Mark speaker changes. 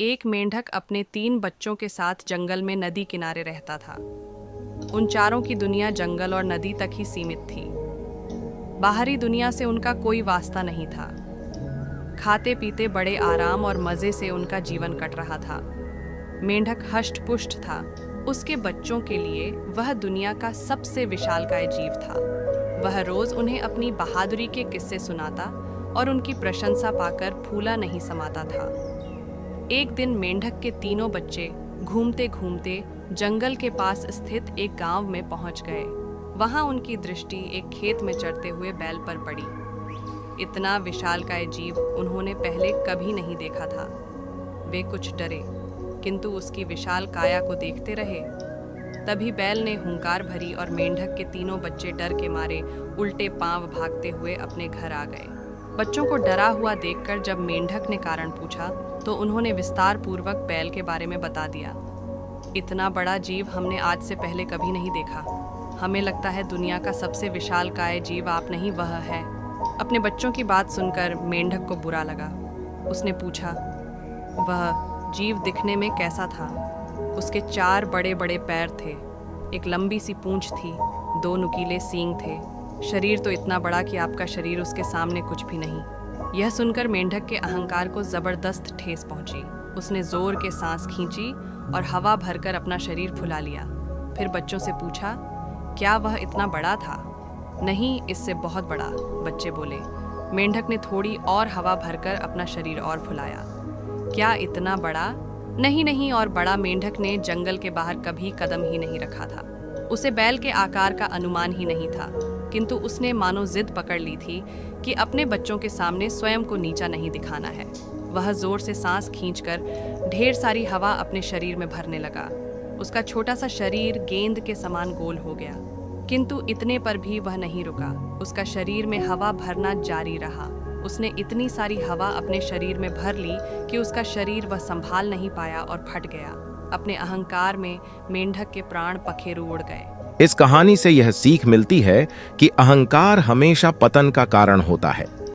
Speaker 1: एक मेंढक अपने 3 बच्चों के साथ जंगल में नदी किनारे रहता था। उन चारों की दुनिया जंगल और नदी तक ही सीमित थी। बाहरी दुनिया से उनका कोई वास्ता नहीं था। खाते पीते बड़े आराम और मज़े से उनका जीवन कट रहा था। मेंढक हष्ट-पुष्ट था। उसके बच्चों के लिए वह दुनिया का सबसे विशालकाय जीव था। वह रोज़ उन्हें अपनी बहादुरी के किस्से सुनाता और उनकी प्रशंसा पाकर फूला नहीं समाता था। एक दिन मेंढक के तीनों बच्चे घूमते घूमते जंगल के पास स्थित एक गांव में पहुंच गए। वहां उनकी दृष्टि एक खेत में चरते हुए बैल पर पड़ी। इतना विशालकाय जीव उन्होंने पहले कभी नहीं देखा था। वे कुछ डरे, किंतु उसकी विशाल काया को देखते रहे। तभी बैल ने हुंकार भरी और मेंढक के तीनों बच्चे डर के मारे उल्टे पांव भागते हुए अपने घर आ गए। बच्चों को डरा हुआ देखकर जब मेंढक ने कारण पूछा तो उन्होंने विस्तार पूर्वक बैल के बारे में बता दिया। इतना बड़ा जीव हमने आज से पहले कभी नहीं देखा। हमें लगता है दुनिया का सबसे विशालकाय जीव आप नहीं, वह है। अपने बच्चों की बात सुनकर मेंढक को बुरा लगा। उसने पूछा, वह जीव दिखने में कैसा था? उसके 4 बड़े बड़े पैर थे, एक लंबी सी पूंछ थी, 2 नुकीले सींग थे। शरीर तो इतना बड़ा कि आपका शरीर उसके सामने कुछ भी नहीं। यह सुनकर मेंढक के अहंकार को जबरदस्त ठेस पहुंची। उसने जोर के सांस खींची और हवा भरकर अपना शरीर फुला लिया। फिर बच्चों से पूछा, क्या वह इतना बड़ा था? नहीं, इससे बहुत बड़ा, बच्चे बोले। मेंढक ने थोड़ी और हवा भरकर अपना शरीर और फुलाया। क्या इतना बड़ा? नहीं नहीं और बड़ा। मेंढक ने जंगल के बाहर कभी कदम ही नहीं रखा था। उसे बैल के आकार का अनुमान ही नहीं था, किंतु उसने मानो जिद पकड़ ली थी कि अपने बच्चों के सामने स्वयं को नीचा नहीं दिखाना है। वह जोर से सांस खींचकर ढेर सारी हवा अपने शरीर में भरने लगा। उसका छोटा सा शरीर गेंद के समान गोल हो गया, किंतु इतने पर भी वह नहीं रुका। उसका शरीर में हवा भरना जारी रहा। उसने इतनी सारी हवा अपने शरीर में भर ली कि उसका शरीर वह संभाल नहीं पाया और फट गया। अपने अहंकार में मेंढक के प्राण पखेरु उड़ गए।
Speaker 2: इस कहानी से यह सीख मिलती है कि अहंकार हमेशा पतन का कारण होता है।